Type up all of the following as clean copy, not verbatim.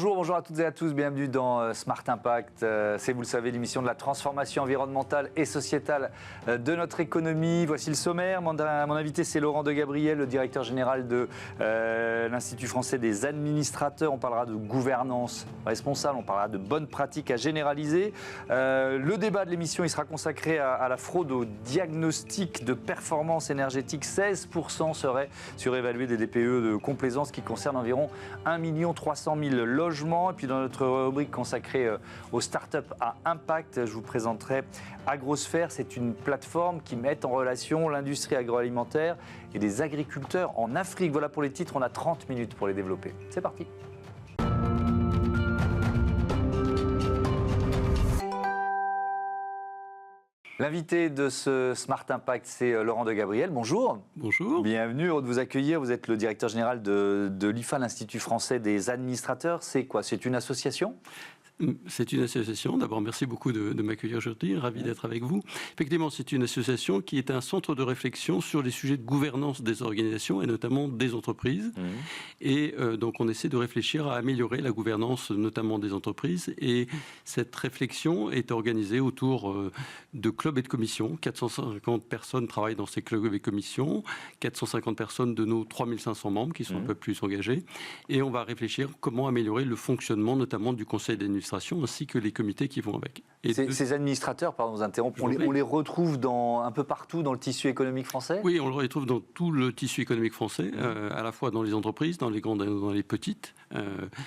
Bonjour à toutes et à tous, bienvenue dans Smart Impact. C'est, vous le savez, l'émission de la transformation environnementale et sociétale de notre économie. Voici le sommaire. Mon invité, c'est Laurent de Gabriel, le directeur général de l'Institut français des administrateurs. On parlera de gouvernance responsable, on parlera de bonnes pratiques à généraliser. Le débat de l'émission, il sera consacré à la fraude au diagnostic de performance énergétique. 16% seraient surévalués des DPE de complaisance qui concernent environ 1 300 000 logements. Et puis dans notre rubrique consacrée aux startups à impact, je vous présenterai Agrosphère. C'est une plateforme qui met en relation l'industrie agroalimentaire et des agriculteurs en Afrique. Voilà pour les titres, on a 30 minutes pour les développer. C'est parti. L'invité de ce Smart Impact, c'est Laurent de Gabriel. Bonjour. Bonjour. Bienvenue, heureux de vous accueillir. Vous êtes le directeur général de l'IFA, l'Institut français des administrateurs. C'est quoi? C'est une association? C'est une association. D'abord, merci beaucoup de m'accueillir aujourd'hui. Ravi d'être avec vous. Effectivement, c'est une association qui est un centre de réflexion sur les sujets de gouvernance des organisations et notamment des entreprises. Et donc, on essaie de réfléchir à améliorer la gouvernance, notamment des entreprises. Et cette réflexion est organisée autour de clubs et de commissions. 450 personnes travaillent dans ces clubs et commissions. 450 personnes de nos 3500 membres qui sont un peu plus engagés. Et on va réfléchir comment améliorer le fonctionnement, notamment du conseil d'administration, ainsi que les comités qui vont avec. Et ces administrateurs, pardon, vous interrompre, on les retrouve un peu partout dans le tissu économique français? Oui, on le retrouve dans tout le tissu économique français, à la fois dans les entreprises, dans les grandes et dans les petites.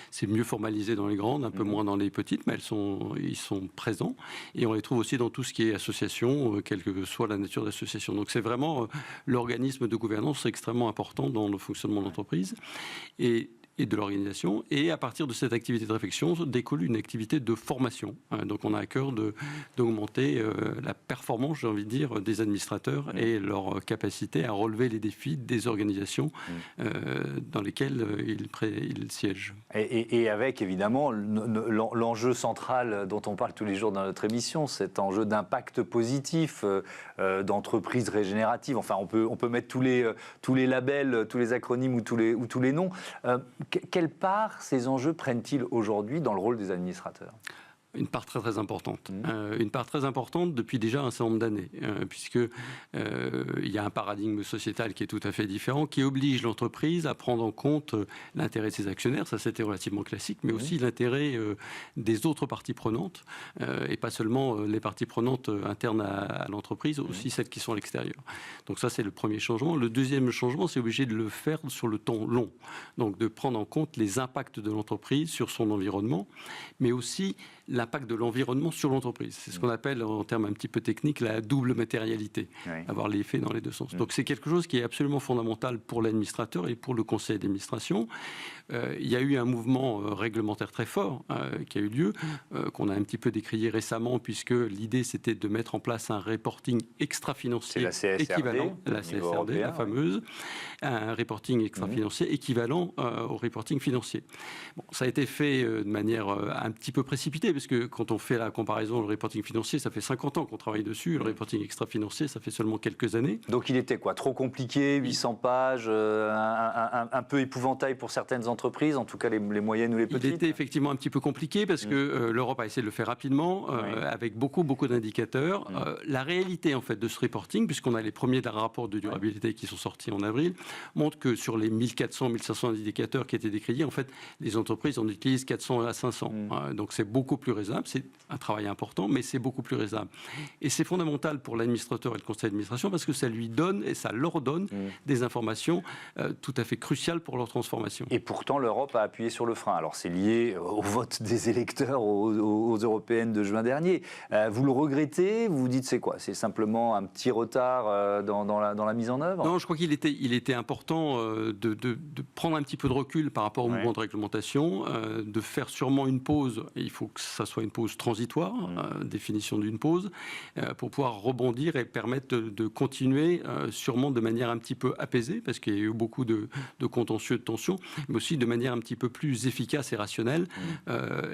C'est mieux formalisé dans les grandes, un peu moins dans les petites, mais ils sont présents. Et on les trouve aussi dans tout ce qui est association, quelle que soit la nature de l'association. Donc c'est vraiment l'organisme de gouvernance extrêmement important dans le fonctionnement de l'entreprise et de l'organisation. Et à partir de cette activité de réflexion, découle une activité de formation. Donc on a à cœur d'augmenter la performance, j'ai envie de dire, des administrateurs et leur capacité à relever les défis des organisations dans lesquelles ils siègent. Et avec, évidemment, l'enjeu central dont on parle tous les jours dans notre émission, cet enjeu d'impact positif, d'entreprise régénérative. Enfin, on peut mettre tous les labels, tous les acronymes ou tous les noms. Quelle part ces enjeux prennent-ils aujourd'hui dans le rôle des administrateurs ? Une part très très importante. Une part très importante depuis déjà un certain nombre d'années, puisque il y a un paradigme sociétal qui est tout à fait différent, qui oblige l'entreprise à prendre en compte l'intérêt de ses actionnaires, ça c'était relativement classique, mais aussi l'intérêt des autres parties prenantes, et pas seulement les parties prenantes internes à l'entreprise, aussi celles qui sont à l'extérieur. Donc ça c'est le premier changement. Le deuxième changement, c'est obligé de le faire sur le temps long, donc de prendre en compte les impacts de l'entreprise sur son environnement, mais aussi l'impact de l'environnement sur l'entreprise. C'est ce qu'on appelle, en termes un petit peu techniques, la double matérialité, avoir l'effet dans les deux sens. Donc c'est quelque chose qui est absolument fondamental pour l'administrateur et pour le conseil d'administration. Il y a eu un mouvement réglementaire très fort qui a eu lieu, qu'on a un petit peu décrié récemment, puisque l'idée c'était de mettre en place un reporting extra-financier équivalent, la CSRD, la fameuse, un reporting extra-financier équivalent au reporting financier. Bon, ça a été fait de manière un petit peu précipitée, parce que quand on fait la comparaison, le reporting financier, ça fait 50 ans qu'on travaille dessus, le reporting extra-financier, ça fait seulement quelques années. Donc il était quoi? Trop compliqué, 800 pages, un peu épouvantail pour certaines entreprises, en tout cas les moyennes ou les petites? Il était effectivement un petit peu compliqué, parce que l'Europe a essayé de le faire rapidement, avec beaucoup d'indicateurs. La réalité en fait de ce reporting, puisqu'on a les premiers rapports de durabilité qui sont sortis en avril, montre que sur les 1400-1500 indicateurs qui étaient décriés, en fait, les entreprises en utilisent 400 à 500. Donc c'est beaucoup plus raisonnable, c'est un travail important, mais c'est beaucoup plus raisonnable. Et c'est fondamental pour l'administrateur et le conseil d'administration parce que ça lui donne et ça leur donne des informations tout à fait cruciales pour leur transformation. Et pourtant, l'Europe a appuyé sur le frein. Alors c'est lié au vote des électeurs aux européennes de juin dernier. Vous le regrettez? Vous vous dites c'est quoi? C'est simplement un petit retard dans la mise en œuvre? Non, je crois qu'il était important de prendre un petit peu de recul par rapport au mouvement de réglementation, de faire sûrement une pause. Et il faut que ça soit une pause transitoire, définition d'une pause, pour pouvoir rebondir et permettre de continuer sûrement de manière un petit peu apaisée, parce qu'il y a eu beaucoup de contentieux, de tensions, mais aussi de manière un petit peu plus efficace et rationnelle,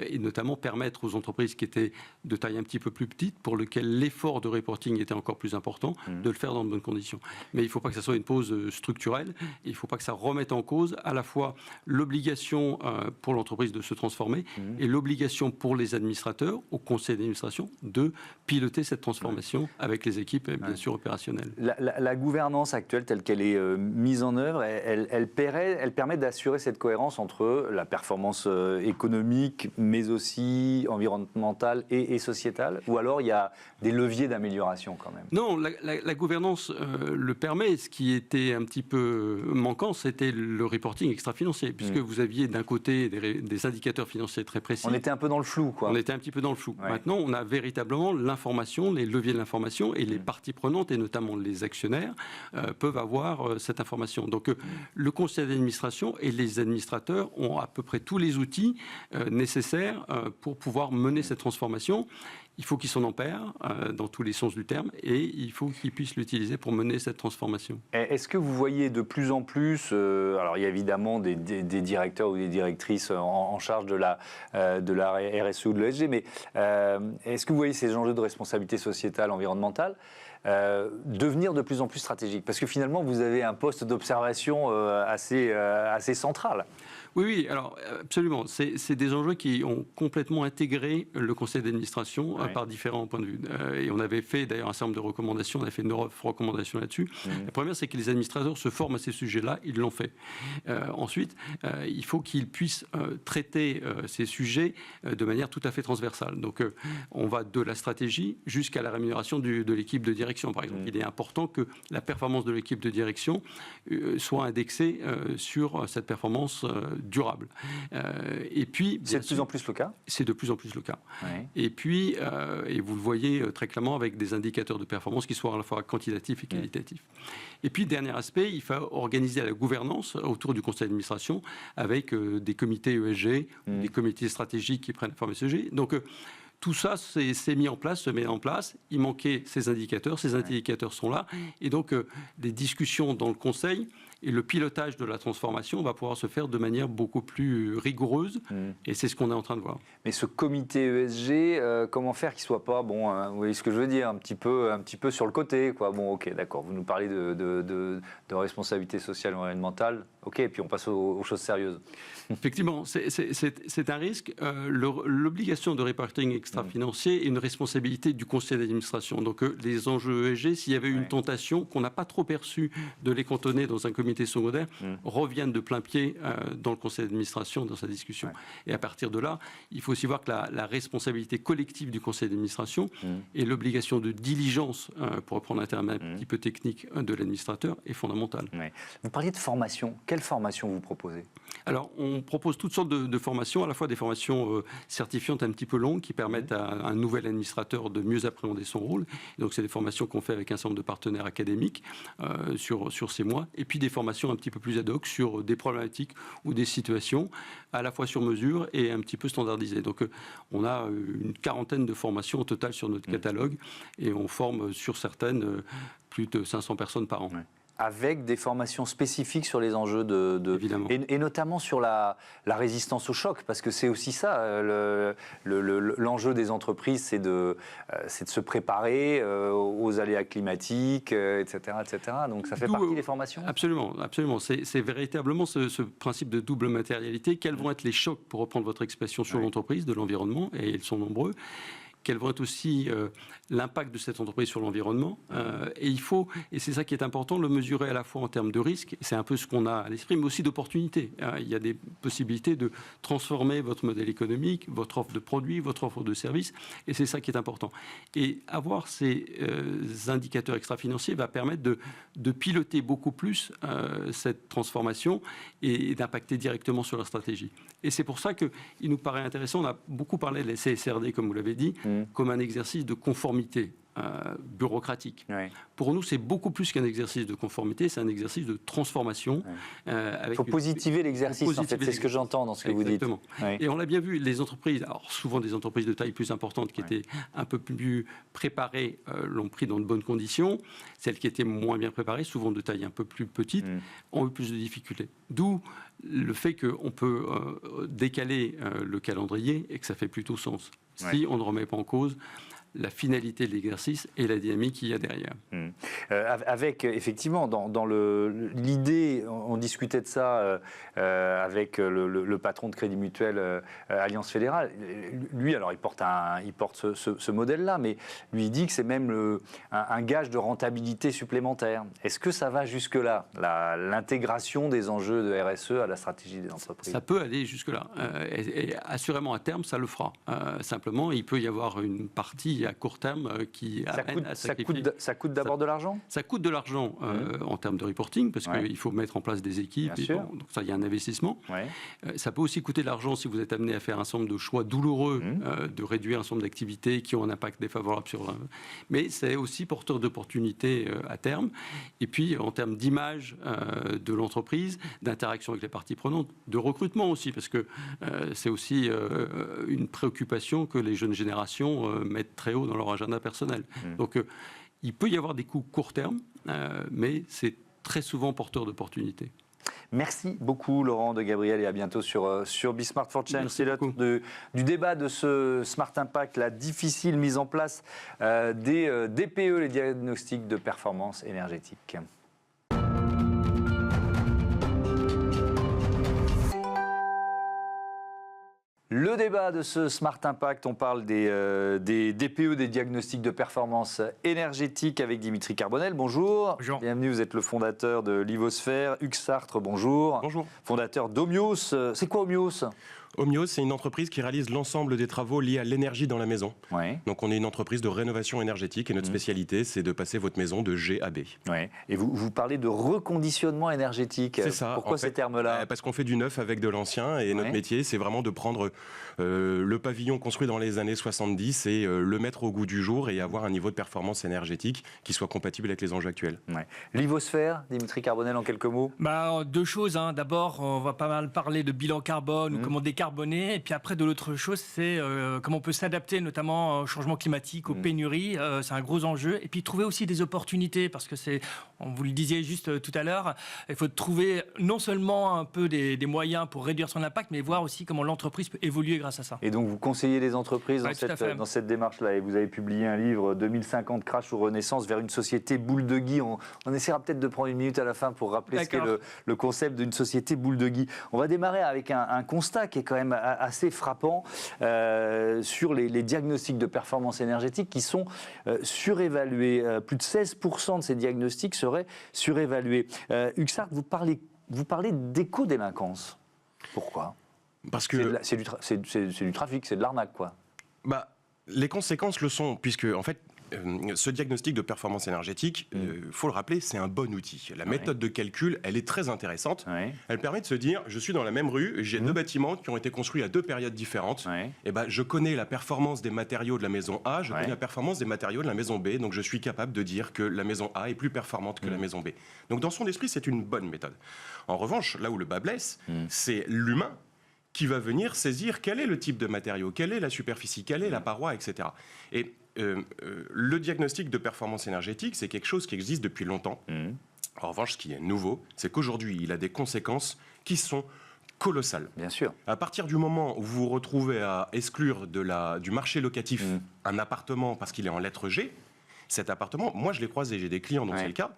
et notamment permettre aux entreprises qui étaient de taille un petit peu plus petite, pour lesquelles l'effort de reporting était encore plus important, de le faire dans de bonnes conditions. Mais il ne faut pas que ça soit une pause structurelle, il ne faut pas que ça remette en cause à la fois l'obligation pour l'entreprise de se transformer et l'obligation pour les administrateurs, au conseil d'administration, de piloter cette transformation avec les équipes, bien sûr, opérationnelles. La gouvernance actuelle, telle qu'elle est mise en œuvre, elle permet d'assurer cette cohérence entre la performance économique, mais aussi environnementale et sociétale, ou alors il y a des leviers d'amélioration quand même? Non, la gouvernance le permet. Ce qui était un petit peu manquant, c'était le reporting extra-financier, puisque vous aviez d'un côté des indicateurs financiers très précis. On était un peu dans le flou, quoi. On était un petit peu dans le flou. Ouais. Maintenant, on a véritablement l'information, les leviers de l'information, et les parties prenantes, et notamment les actionnaires, peuvent avoir cette information. Donc, le conseil d'administration et les administrateurs ont à peu près tous les outils nécessaires pour pouvoir mener cette transformation. Il faut qu'ils s'en emparent dans tous les sens du terme, et il faut qu'ils puissent l'utiliser pour mener cette transformation. Est-ce que vous voyez de plus en plus, alors il y a évidemment des directeurs ou des directrices en charge de la RSE ou de l'ESG, mais est-ce que vous voyez ces enjeux de responsabilité sociétale, environnementale devenir de plus en plus stratégiques? Parce que finalement, vous avez un poste d'observation assez central. Oui, alors absolument. C'est des enjeux qui ont complètement intégré le conseil d'administration par différents points de vue. Et on avait fait d'ailleurs un certain nombre de recommandations, on a fait 9 recommandations là-dessus. La première, c'est que les administrateurs se forment à ces sujets-là, ils l'ont fait. Ensuite, il faut qu'ils puissent traiter ces sujets de manière tout à fait transversale. Donc on va de la stratégie jusqu'à la rémunération de l'équipe de direction, par exemple. Il est important que la performance de l'équipe de direction soit indexée sur cette performance durable. Et puis, c'est de plus en plus le cas. C'est de plus en plus le cas. Oui. Et puis, et vous le voyez très clairement avec des indicateurs de performance qui soient à la fois quantitatifs et qualitatifs. Et puis, dernier aspect, il faut organiser la gouvernance autour du conseil d'administration avec des comités ESG, des comités stratégiques qui prennent la forme ESG. Donc, tout ça s'est mis en place, se met en place. Il manquait ces indicateurs sont là. Et donc, des discussions dans le conseil et le pilotage de la transformation va pouvoir se faire de manière beaucoup plus rigoureuse. Et c'est ce qu'on est en train de voir. Mais ce comité ESG, comment faire qu'il ne soit pas, vous voyez ce que je veux dire, un petit peu sur le côté, quoi. Bon, ok, d'accord, vous nous parlez de responsabilité sociale et environnementale. Ok, et puis on passe aux choses sérieuses. Effectivement, c'est un risque. L'obligation de reporting extra-financier est une responsabilité du conseil d'administration. Donc les enjeux ESG, s'il y avait eu une tentation qu'on n'a pas trop perçue de les cantonner dans un comité secondaire, reviennent de plein pied dans le conseil d'administration, dans sa discussion. Et à partir de là, il faut aussi voir que la responsabilité collective du conseil d'administration et l'obligation de diligence, pour reprendre un terme un petit peu technique, de l'administrateur est fondamentale. Vous parliez de formation. Quelle formation vous proposez? Alors, on propose toutes sortes de formations, à la fois des formations certifiantes un petit peu longues qui permettent à un nouvel administrateur de mieux appréhender son rôle. Et donc, c'est des formations qu'on fait avec un certain nombre de partenaires académiques sur ces mois. Et puis, des formations un petit peu plus ad hoc sur des problématiques ou des situations, à la fois sur mesure et un petit peu standardisées. Donc, on a une quarantaine de formations au total sur notre catalogue et on forme sur certaines plus de 500 personnes par an. Avec des formations spécifiques sur les enjeux Évidemment. Et notamment sur la résistance au choc, parce que c'est aussi ça, l'enjeu des entreprises, c'est de se préparer aux aléas climatiques, etc., etc. Donc ça fait partie des formations. Absolument, absolument. C'est véritablement ce principe de double matérialité. Quels vont être les chocs, pour reprendre votre expression, sur l'entreprise, de l'environnement, et ils sont nombreux. Quels vont être aussi l'impact de cette entreprise sur l'environnement. Et il faut, et c'est ça qui est important, le mesurer à la fois en termes de risque, c'est un peu ce qu'on a à l'esprit, mais aussi d'opportunités. Il y a des possibilités de transformer votre modèle économique, votre offre de produits, votre offre de services, et c'est ça qui est important. Et avoir ces indicateurs extra-financiers va permettre de piloter beaucoup plus cette transformation et d'impacter directement sur la stratégie. Et c'est pour ça qu'il nous paraît intéressant, on a beaucoup parlé de la CSRD, comme vous l'avez dit, comme un exercice de conformité bureaucratique. Oui. Pour nous, c'est beaucoup plus qu'un exercice de conformité, c'est un exercice de transformation. Il faut positiver l'exercice, en fait, c'est ce que j'entends dans ce que vous dites. Exactement. Et on l'a bien vu, les entreprises, alors souvent des entreprises de taille plus importante qui étaient un peu plus préparées, l'ont pris dans de bonnes conditions. Celles qui étaient moins bien préparées, souvent de taille un peu plus petite, ont eu plus de difficultés. D'où le fait qu'on peut décaler le calendrier et que ça fait plutôt sens. Si on ne remet pas en cause la finalité de l'exercice et la dynamique qu'il y a derrière. Avec, effectivement, dans l'idée, on discutait de ça avec le patron de Crédit Mutuel Alliance Fédérale. Lui, alors, il porte ce modèle-là, mais lui, il dit que c'est même un gage de rentabilité supplémentaire. Est-ce que ça va jusque-là, l'intégration des enjeux de RSE à la stratégie des entreprises? Ça peut aller jusque-là. Et assurément, à terme, ça le fera. Simplement, il peut y avoir une partie à court terme qui amène à sacrifier. Ça coûte d'abord de l'argent? Ça coûte de l'argent en termes de reporting, parce qu'il faut mettre en place des équipes. Donc ça, il y a un investissement. Ça peut aussi coûter de l'argent si vous êtes amené à faire un certain nombre de choix douloureux, de réduire un certain nombre d'activités qui ont un impact défavorable sur... Mais c'est aussi porteur d'opportunités à terme. Et puis, en termes d'image de l'entreprise, d'interaction avec les parties prenantes, de recrutement aussi, parce que c'est aussi une préoccupation que les jeunes générations mettent très haut dans leur agenda personnel. Donc, il peut y avoir des coûts court terme, mais c'est très souvent porteur d'opportunités. Merci beaucoup Laurent de Gabriel et à bientôt sur Bismart for Change. C'est l'heure du débat de ce Smart Impact, la difficile mise en place des DPE, les diagnostics de performance énergétique. Le débat de ce Smart Impact, on parle des DPE, des diagnostics de performance énergétique avec Dimitri Carbonel. Bonjour. Bonjour. Bienvenue, vous êtes le fondateur de Livosphère. Hugues Sartre, bonjour. Bonjour. Fondateur d'Omios. C'est quoi Omios ? Omios, c'est une entreprise qui réalise l'ensemble des travaux liés à l'énergie dans la maison. Donc on est une entreprise de rénovation énergétique et notre spécialité, c'est de passer votre maison de G à B. Et vous parlez de reconditionnement énergétique. C'est ça. Pourquoi ces termes-là ? Parce qu'on fait du neuf avec de l'ancien et notre métier, c'est vraiment de prendre le pavillon construit dans les années 70 et le mettre au goût du jour et avoir un niveau de performance énergétique qui soit compatible avec les enjeux actuels. Livosphère, Dimitri Carbonel, en quelques mots ? Deux choses. D'abord, on va pas mal parler de bilan carbone ou comment décarboner. Et puis après, de l'autre chose, c'est comment on peut s'adapter notamment au changement climatique, aux pénuries. C'est un gros enjeu. Et puis trouver aussi des opportunités parce que on vous le disiez juste tout à l'heure, il faut trouver non seulement un peu des moyens pour réduire son impact, mais voir aussi comment l'entreprise peut évoluer grâce à ça. Et donc vous conseillez les entreprises dans cette démarche-là. Et vous avez publié un livre, 2050, Crash ou Renaissance, vers une société boule de Guy. On essaiera peut-être de prendre une minute à la fin pour rappeler ce qu'est le concept d'une société boule de Guy. On va démarrer avec un constat qui est quand même assez frappant sur les diagnostics de performance énergétique qui sont surévalués. Plus de 16% de ces diagnostics seraient surévalués. Hugues Sartre, vous parlez d'éco-délinquance. Pourquoi ? Parce que c'est du trafic, c'est de l'arnaque, quoi. Les conséquences le sont, puisque en fait, ce diagnostic de performance énergétique, faut le rappeler, c'est un bon outil. La méthode de calcul, elle est très intéressante. Elle permet de se dire, je suis dans la même rue, j'ai deux bâtiments qui ont été construits à deux périodes différentes. Et je connais la performance des matériaux de la maison A, je connais la performance des matériaux de la maison B, donc je suis capable de dire que la maison A est plus performante que la maison B. Donc dans son esprit, c'est une bonne méthode. En revanche, là où le bas blesse, c'est l'humain qui va venir saisir quel est le type de matériau, quelle est la superficie, quelle est la paroi, etc. Et le diagnostic de performance énergétique, c'est quelque chose qui existe depuis longtemps. En revanche, ce qui est nouveau, c'est qu'aujourd'hui, il a des conséquences qui sont colossales. Bien sûr. À partir du moment où vous vous retrouvez à exclure du marché locatif un appartement parce qu'il est en lettre G, cet appartement, moi je l'ai croisé, j'ai des clients dont c'est le cas,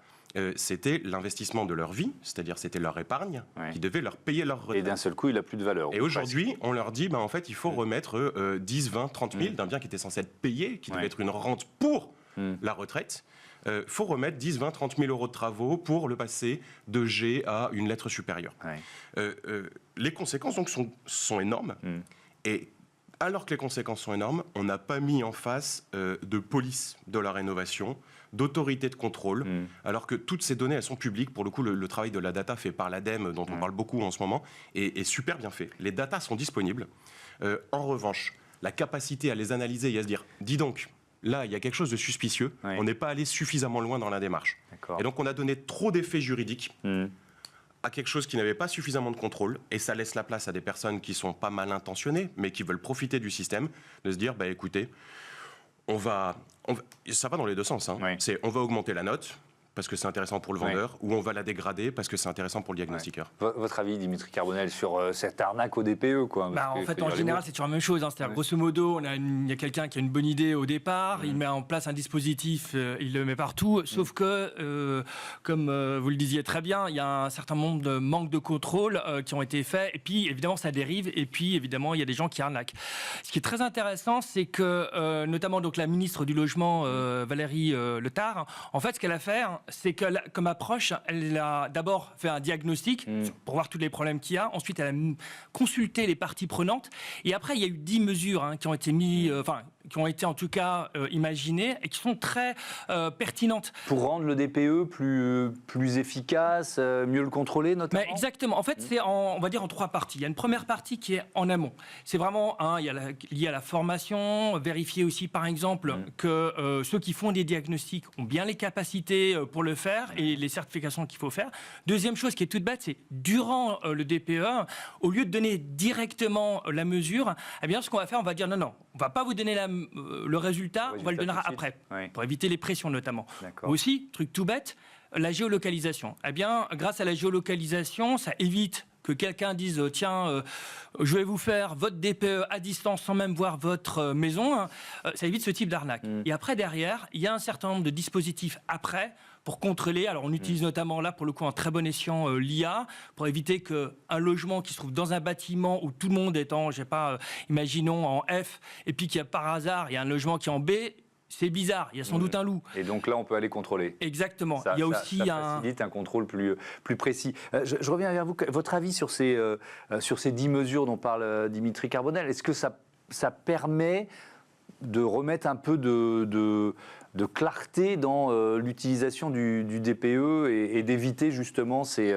c'était l'investissement de leur vie, c'est-à-dire c'était leur épargne qui devait leur payer leur retraite. Et d'un seul coup, il n'a plus de valeur. Et aujourd'hui, on leur dit, en fait, il faut remettre 10, 20, 30 000 d'un bien qui était censé être payé, qui devait être une rente pour la retraite. Il faut remettre 10, 20, 30 000 euros de travaux pour le passer de G à une lettre supérieure. Les conséquences donc, sont énormes. Et alors que les conséquences sont énormes, on n'a pas mis en face de police de la rénovation, d'autorité de contrôle, alors que toutes ces données, elles sont publiques. Pour le coup, le travail de la data fait par l'ADEME, dont on parle beaucoup en ce moment, est super bien fait. Les datas sont disponibles. En revanche, la capacité à les analyser et à se dire, dis donc, là, il y a quelque chose de suspicieux. Oui. On n'est pas allé suffisamment loin dans la démarche. D'accord. Et donc, on a donné trop d'effets juridiques à quelque chose qui n'avait pas suffisamment de contrôle, et ça laisse la place à des personnes qui sont pas mal intentionnées, mais qui veulent profiter du système, de se dire, bah écoutez, ça va dans les deux sens. Hein. Oui. On va augmenter la note, parce que c'est intéressant pour le vendeur, ou on va la dégrader parce que c'est intéressant pour le diagnostiqueur. Votre avis, Dimitri Carbonel, sur cette arnaque au DPE, quoi? En fait, en général, c'est toujours la même chose. Hein. C'est-à-dire, grosso modo, il y a quelqu'un qui a une bonne idée au départ, il met en place un dispositif, il le met partout, sauf que, comme vous le disiez très bien, il y a un certain nombre de manques de contrôle qui ont été faits, et puis, évidemment, ça dérive, et puis, évidemment, il y a des gens qui arnaquent. Ce qui est très intéressant, c'est que, notamment, donc, la ministre du Logement, Valérie Letard, en fait, ce qu'elle a fait, c'est que, comme approche, elle a d'abord fait un diagnostic pour voir tous les problèmes qu'il y a. Ensuite, elle a consulté les parties prenantes. Et après, il y a eu 10 mesures qui ont été qui ont été en tout cas imaginées et qui sont très pertinentes. Pour rendre le DPE plus efficace, mieux le contrôler, notamment. Mais exactement. En fait, c'est on va dire en 3 parties. Il y a une première partie qui est en amont. C'est vraiment lié à la formation, vérifier aussi, par exemple, que ceux qui font des diagnostics ont bien les capacités pour le faire et les certifications qu'il faut faire. Deuxième chose qui est toute bête, c'est durant le DPE, au lieu de donner directement la mesure, eh bien, ce qu'on va faire, on va dire non, on va pas vous donner le résultat, on va le donner après, pour éviter les pressions notamment. Aussi, truc tout bête, la géolocalisation. Eh bien, grâce à la géolocalisation, ça évite que quelqu'un dise tiens, je vais vous faire votre DPE à distance sans même voir votre maison. Ça évite ce type d'arnaque. Et après, derrière, il y a un certain nombre de dispositifs après pour contrôler. Alors, on utilise notamment là, pour le coup, en très bon escient l'IA pour éviter qu'un logement qui se trouve dans un bâtiment où tout le monde est en, je sais pas, imaginons en F, et puis qu'il y a par hasard, il y a un logement qui est en B. C'est bizarre, il y a sans doute un loup. Et donc là, on peut aller contrôler. Exactement. Ça, il y a aussi ça facilite un contrôle plus précis. Je reviens vers vous. Votre avis sur ces 10 mesures dont parle Dimitri Carbonel, est-ce que ça permet de remettre un peu de clarté dans l'utilisation du DPE et d'éviter justement ces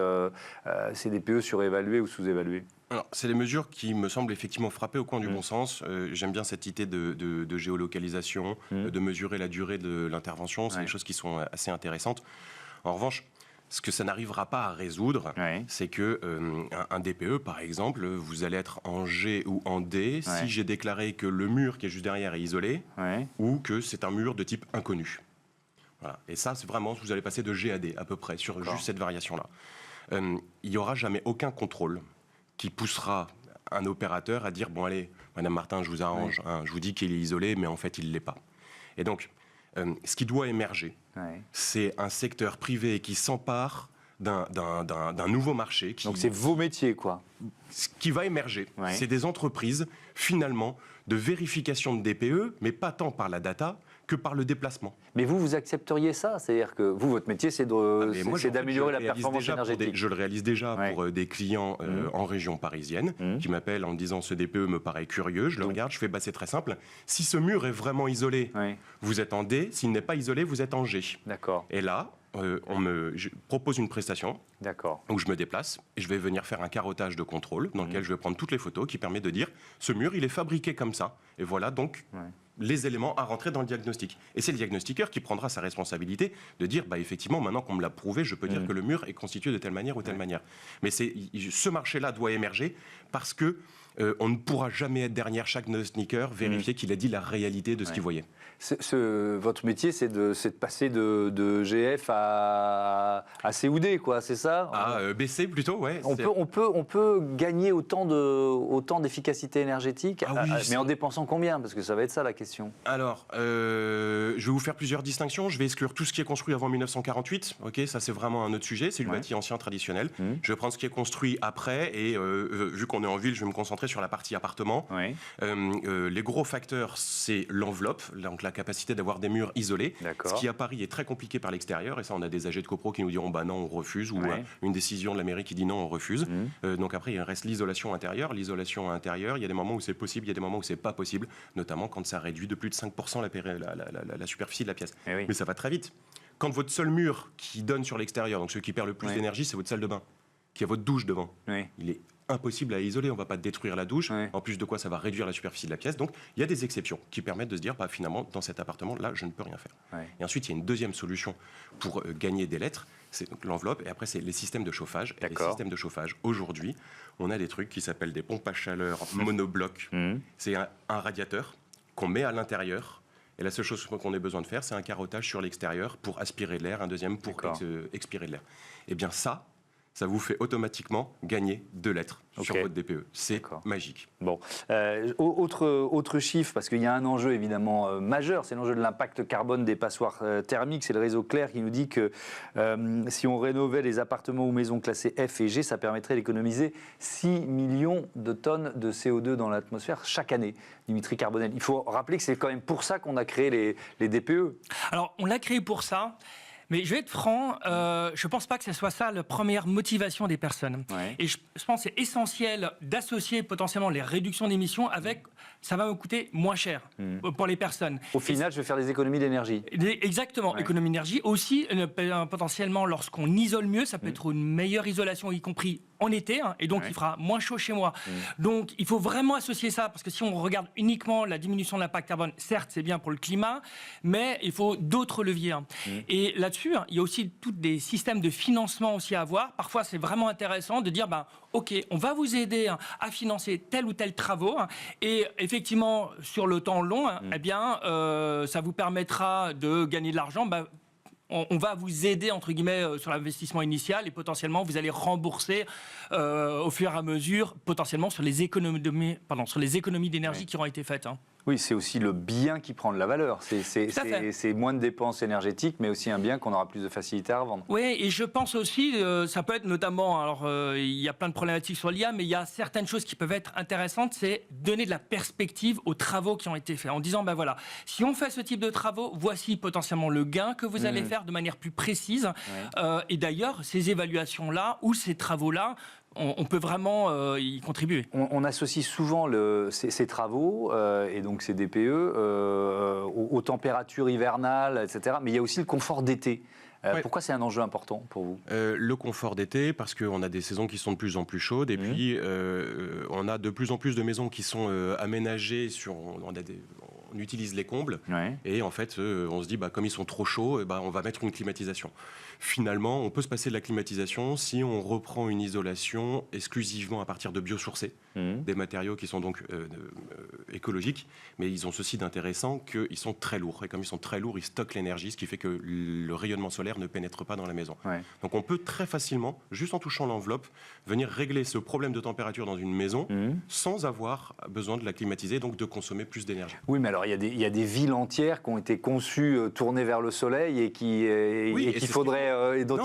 DPE surévalués ou sous-évalués? Alors, c'est des mesures qui me semblent effectivement frapper au coin du bon sens. J'aime bien cette idée de géolocalisation, de mesurer la durée de l'intervention. C'est des choses qui sont assez intéressantes. En revanche, ce que ça n'arrivera pas à résoudre, c'est que un DPE, par exemple, vous allez être en G ou en D si j'ai déclaré que le mur qui est juste derrière est isolé ou que c'est un mur de type inconnu. Voilà. Et ça, c'est vraiment, vous allez passer de G à D à peu près sur juste cette variation-là. Il n'y aura jamais aucun contrôle qui poussera un opérateur à dire bon allez, Madame Martin, je vous arrange, je vous dis qu'il est isolé, mais en fait il ne l'est pas. Et donc, ce qui doit émerger, c'est un secteur privé qui s'empare d'un nouveau marché. Donc c'est vos métiers, quoi. Ce qui va émerger, c'est des entreprises, finalement, de vérification de DPE, mais pas tant par la data que par le déplacement. Mais vous accepteriez ça? C'est-à-dire que vous, votre métier, c'est d'améliorer la performance énergétique. Je le réalise déjà pour des clients en région parisienne qui m'appellent en me disant ce DPE me paraît curieux. Je le regarde, je fais c'est très simple. Si ce mur est vraiment isolé, vous êtes en D. S'il n'est pas isolé, vous êtes en G. D'accord. Et là, je propose une prestation où je me déplace et je vais venir faire un carottage de contrôle dans lequel je vais prendre toutes les photos qui permettent de dire ce mur, il est fabriqué comme ça. Et voilà donc les éléments à rentrer dans le diagnostic. Et c'est le diagnostiqueur qui prendra sa responsabilité de dire effectivement, maintenant qu'on me l'a prouvé, je peux dire que le mur est constitué de telle manière ou telle manière. Mais ce marché-là doit émerger parce que on ne pourra jamais être derrière chaque diagnostiqueur, vérifier qu'il a dit la réalité de ce qu'il voyait. Votre métier, c'est de passer de GF à C ou D, quoi, c'est ça? BC plutôt, ouais. On peut gagner autant d'efficacité énergétique, mais en dépensant combien? Parce que ça va être ça la question. Alors, je vais vous faire plusieurs distinctions. Je vais exclure tout ce qui est construit avant 1948. Ok, ça c'est vraiment un autre sujet. C'est le bâti ancien traditionnel. Je vais prendre ce qui est construit après et vu qu'on est en ville, je vais me concentrer sur la partie appartement. Les gros facteurs, c'est l'enveloppe, donc la capacité d'avoir des murs isolés. Ce qui à Paris est très compliqué par l'extérieur. Et ça, on a des AG de copro qui nous diront bah non, on refuse, ou une décision de la mairie qui dit non, on refuse. Donc après, il reste l'isolation intérieure. L'isolation intérieure, il y a des moments où c'est possible, il y a des moments où c'est pas possible, notamment quand ça réduit de plus de 5% la superficie de la pièce. Mais ça va très vite. Quand votre seul mur qui donne sur l'extérieur, donc celui qui perd le plus d'énergie, c'est votre salle de bain, qui a votre douche devant. Il est impossible à isoler. On ne va pas détruire la douche. En plus de quoi, ça va réduire la superficie de la pièce. Donc, il y a des exceptions qui permettent de se dire, finalement, dans cet appartement-là, je ne peux rien faire. Et ensuite, il y a une deuxième solution pour gagner des lettres. C'est donc l'enveloppe. Et après, c'est les systèmes de chauffage. Et les systèmes de chauffage, aujourd'hui, on a des trucs qui s'appellent des pompes à chaleur monoblocs. C'est un radiateur qu'on met à l'intérieur. Et la seule chose qu'on ait besoin de faire, c'est un carottage sur l'extérieur pour aspirer de l'air, un deuxième pour expirer de l'air. Eh bien ça vous fait automatiquement gagner 2 lettres sur votre DPE. C'est magique. Bon, autre chiffre, parce qu'il y a un enjeu évidemment majeur, c'est l'enjeu de l'impact carbone des passoires thermiques. C'est le réseau Clair qui nous dit que si on rénovait les appartements ou maisons classées F et G, ça permettrait d'économiser 6 millions de tonnes de CO2 dans l'atmosphère chaque année. Dimitri Carbonel, il faut rappeler que c'est quand même pour ça qu'on a créé les DPE. Alors, on l'a créé pour ça. Mais je vais être franc, je ne pense pas que ce soit ça la première motivation des personnes. Et je pense que c'est essentiel d'associer potentiellement les réductions d'émissions avec ça va me coûter moins cher pour les personnes. Au final, je vais faire des économies d'énergie. Exactement, économie d'énergie. Aussi, potentiellement, lorsqu'on isole mieux, ça peut être une meilleure isolation, y compris en été, et donc il fera moins chaud chez moi. Donc il faut vraiment associer ça, parce que si on regarde uniquement la diminution de l'impact carbone, certes c'est bien pour le climat, mais il faut d'autres leviers. Et là-dessus, il y a aussi tous des systèmes de financement aussi à avoir. Parfois c'est vraiment intéressant de dire, ok, on va vous aider à financer tel ou tel travaux, et effectivement sur le temps long, eh bien ça vous permettra de gagner de l'argent. On va vous aider, entre guillemets, sur l'investissement initial et potentiellement, vous allez rembourser au fur et à mesure, potentiellement, sur les économies d'énergie qui auront été faites. Oui, c'est aussi le bien qui prend de la valeur. C'est moins de dépenses énergétiques, mais aussi un bien qu'on aura plus de facilité à revendre. Oui, et je pense aussi, ça peut être notamment, alors il y a plein de problématiques sur l'IA, mais il y a certaines choses qui peuvent être intéressantes, c'est donner de la perspective aux travaux qui ont été faits, en disant, voilà, si on fait ce type de travaux, voici potentiellement le gain que vous allez faire de manière plus précise. Et d'ailleurs, ces évaluations-là, ou ces travaux-là, on peut vraiment y contribuer. On associe souvent ces travaux et donc ces DPE aux températures hivernales, etc. Mais il y a aussi le confort d'été. Pourquoi c'est un enjeu important pour vous ? Le confort d'été, parce qu'on a des saisons qui sont de plus en plus chaudes, et puis on a de plus en plus de maisons qui sont aménagées on utilise les combles, et en fait, on se dit, comme ils sont trop chauds, on va mettre une climatisation. Finalement, on peut se passer de la climatisation si on reprend une isolation exclusivement à partir de biosourcés, des matériaux qui sont donc écologiques, mais ils ont ceci d'intéressant qu'ils sont très lourds. Et comme ils sont très lourds, ils stockent l'énergie, ce qui fait que le rayonnement solaire ne pénètre pas dans la maison. Donc on peut très facilement, juste en touchant l'enveloppe, venir régler ce problème de température dans une maison sans avoir besoin de la climatiser, donc de consommer plus d'énergie. Oui, mais alors il y a des villes entières qui ont été conçues, tournées vers le soleil et dont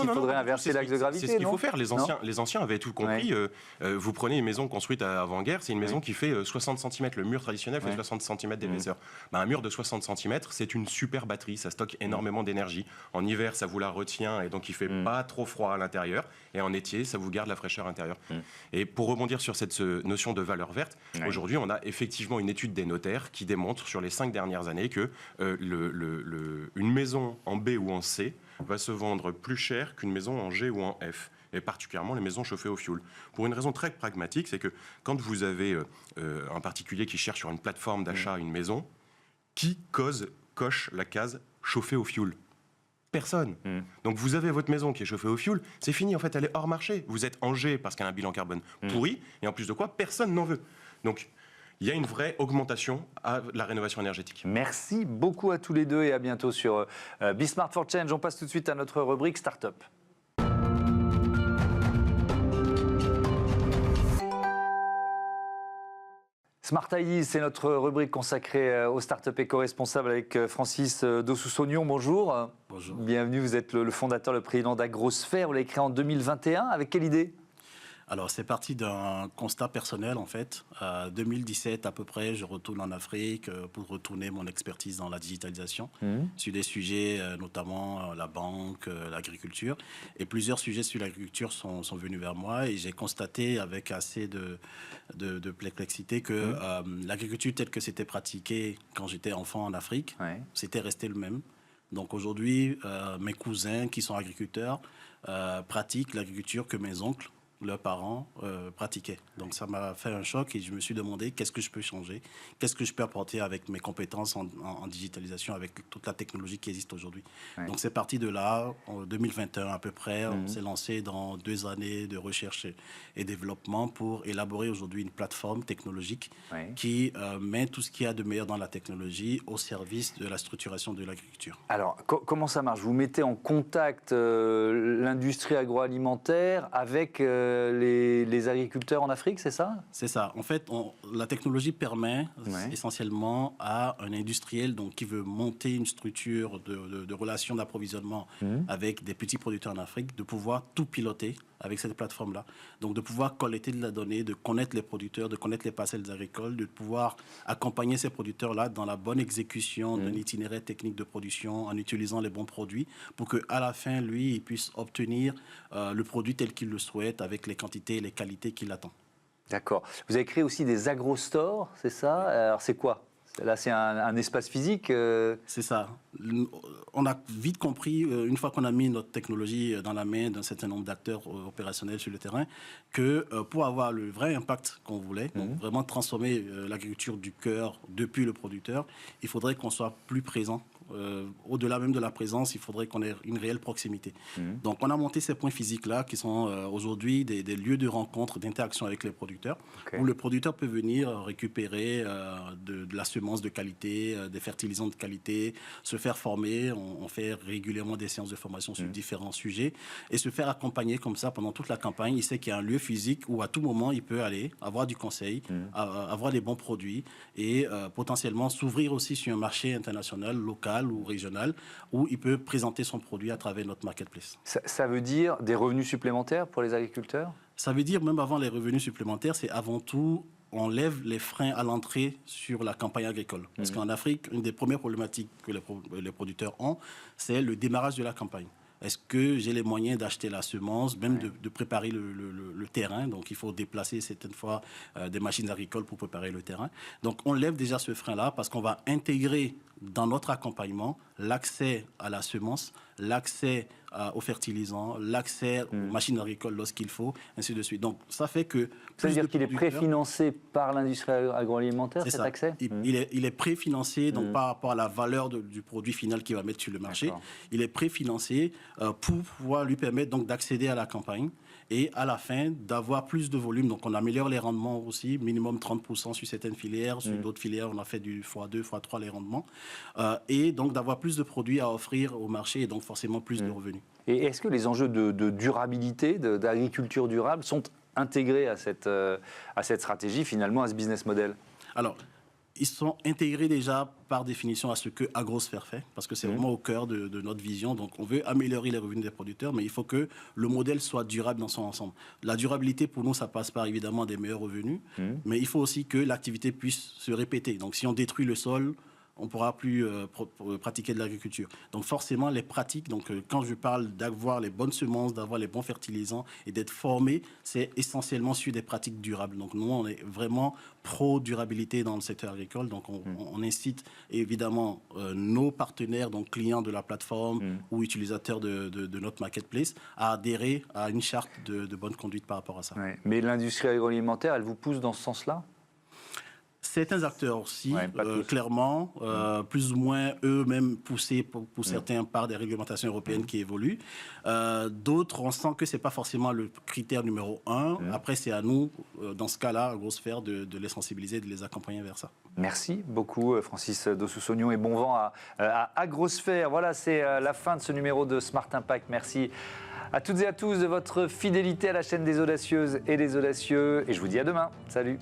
il faudrait inverser l'axe de gravité. C'est ce qu'il faut faire. Les anciens avaient tout compris. Vous prenez une maison construite avant-guerre, c'est une maison qui fait 60 cm. Le mur traditionnel fait 60 cm d'épaisseur. Un mur de 60 cm, c'est une super batterie. Ça stocke énormément d'énergie. En hiver, ça vous la retient et donc il fait pas trop froid à l'intérieur. Et en été, ça vous garde la fraîcheur intérieure. Et pour rebondir sur cette notion de valeur verte, aujourd'hui, on a effectivement une étude des notaires qui démontre sur les 5 dernières années que une maison en B ou en C va se vendre plus cher qu'une maison en G ou en F, et particulièrement les maisons chauffées au fioul. Pour une raison très pragmatique, c'est que quand vous avez un particulier qui cherche sur une plateforme d'achat une maison, qui coche la case chauffée au fioul ? Personne. Donc vous avez votre maison qui est chauffée au fioul, c'est fini, en fait, elle est hors marché. Vous êtes en G parce qu'elle a un bilan carbone pourri, et en plus de quoi, personne n'en veut. Donc il y a une vraie augmentation à la rénovation énergétique. Merci beaucoup à tous les deux et à bientôt sur Be Smart for Change. On passe tout de suite à notre rubrique Startup. Smart Ideas, c'est notre rubrique consacrée aux startups éco-responsables avec Francis Dossou-Saugnon. Bonjour. Bonjour. Bienvenue, vous êtes le fondateur, le président d'Agrosphère. Vous l'avez créé en 2021. Avec quelle idée ? Alors, c'est parti d'un constat personnel, en fait. 2017, à peu près, je retourne en Afrique pour retourner mon expertise dans la digitalisation sur des sujets, notamment la banque, l'agriculture. Et plusieurs sujets sur l'agriculture sont venus vers moi et j'ai constaté avec assez de perplexité que l'agriculture telle que c'était pratiqué quand j'étais enfant en Afrique, c'était resté le même. Donc aujourd'hui, mes cousins qui sont agriculteurs pratiquent l'agriculture que mes oncles leurs parents pratiquaient. Donc ça m'a fait un choc et je me suis demandé qu'est-ce que je peux changer, qu'est-ce que je peux apporter avec mes compétences en digitalisation, avec toute la technologie qui existe aujourd'hui. Ouais. Donc c'est parti de là, en 2021 à peu près, on s'est lancé dans 2 années de recherche et développement pour élaborer aujourd'hui une plateforme technologique qui met tout ce qu'il y a de meilleur dans la technologie au service de la structuration de l'agriculture. Alors, comment ça marche? Vous mettez en contact l'industrie agroalimentaire avec les agriculteurs en Afrique, c'est ça? C'est ça. En fait, la technologie permet essentiellement à un industriel donc, qui veut monter une structure de relations d'approvisionnement avec des petits producteurs en Afrique de pouvoir tout piloter avec cette plateforme-là. Donc, de pouvoir collecter de la donnée, de connaître les producteurs, de connaître les parcelles agricoles, de pouvoir accompagner ces producteurs-là dans la bonne exécution d'un itinéraire technique de production en utilisant les bons produits pour qu'à la fin, lui, il puisse obtenir le produit tel qu'il le souhaite avec les quantités et les qualités qu'il attend. D'accord. Vous avez créé aussi des agrostores, c'est ça? Alors, c'est quoi? Là, c'est un espace physique C'est ça. On a vite compris, une fois qu'on a mis notre technologie dans la main d'un certain nombre d'acteurs opérationnels sur le terrain, que pour avoir le vrai impact qu'on voulait, donc vraiment transformer l'agriculture du cœur depuis le producteur, il faudrait qu'on soit plus présent. Au-delà même de la présence, il faudrait qu'on ait une réelle proximité. Donc, on a monté ces points physiques-là qui sont aujourd'hui des lieux de rencontre, d'interaction avec les producteurs, où le producteur peut venir récupérer de la semence de qualité, des fertilisants de qualité, se faire former. On fait régulièrement des séances de formation sur différents sujets et se faire accompagner comme ça pendant toute la campagne. Il sait qu'il y a un lieu physique où à tout moment, il peut aller avoir du conseil, avoir des bons produits et potentiellement s'ouvrir aussi sur un marché international, local ou régional, où il peut présenter son produit à travers notre marketplace. Ça veut dire des revenus supplémentaires pour les agriculteurs? Ça veut dire, même avant les revenus supplémentaires, c'est avant tout, on lève les freins à l'entrée sur la campagne agricole. Parce qu'en Afrique, une des premières problématiques que les producteurs ont, c'est le démarrage de la campagne. Est-ce que j'ai les moyens d'acheter la semence, même de préparer le terrain? Donc, il faut déplacer certaines fois des machines agricoles pour préparer le terrain. Donc, on lève déjà ce frein-là parce qu'on va intégrer dans notre accompagnement l'accès à la semence, l'accès aux fertilisants, l'accès aux machines agricoles lorsqu'il faut, ainsi de suite. Donc, ça fait que... Ça veut dire qu'il est préfinancé par l'industrie agroalimentaire, cet accès? Il est préfinancé donc, par rapport à la valeur du produit final qu'il va mettre sur le marché. Il est préfinancé pour pouvoir lui permettre donc, d'accéder à la campagne et à la fin d'avoir plus de volume. Donc on améliore les rendements aussi, minimum 30% sur certaines filières, sur d'autres filières on a fait du x2, x3 les rendements, et donc d'avoir plus de produits à offrir au marché et donc forcément plus de revenus. Et est-ce que les enjeux de durabilité, d'agriculture durable sont intégrés à cette stratégie, finalement, à ce business model? Alors, ils sont intégrés déjà par définition à ce que Agrosphère fait, parce que c'est vraiment au cœur de notre vision. Donc, on veut améliorer les revenus des producteurs, mais il faut que le modèle soit durable dans son ensemble. La durabilité, pour nous, ça passe par évidemment des meilleurs revenus, mais il faut aussi que l'activité puisse se répéter. Donc, si on détruit le sol, on ne pourra plus pratiquer de l'agriculture. Donc forcément, les pratiques, donc, quand je parle d'avoir les bonnes semences, d'avoir les bons fertilisants et d'être formé, c'est essentiellement sur des pratiques durables. Donc nous, on est vraiment pro-durabilité dans le secteur agricole. Donc on incite évidemment nos partenaires, donc clients de la plateforme ou utilisateurs de notre marketplace, à adhérer à une charte de bonne conduite par rapport à ça. Ouais. Mais l'industrie agroalimentaire, elle vous pousse dans ce sens-là? Certains acteurs aussi, clairement, plus ou moins eux-mêmes poussés pour certains par des réglementations européennes qui évoluent. D'autres, on sent que ce n'est pas forcément le critère numéro 1. Après, c'est à nous, dans ce cas-là, à Agrosphère, de les sensibiliser, de les accompagner vers ça. Merci beaucoup, Francis Dossou-Saugnon, et bon vent à Agrosphère. Voilà, c'est la fin de ce numéro de Smart Impact. Merci à toutes et à tous de votre fidélité à la chaîne des audacieuses et des audacieux. Et je vous dis à demain. Salut.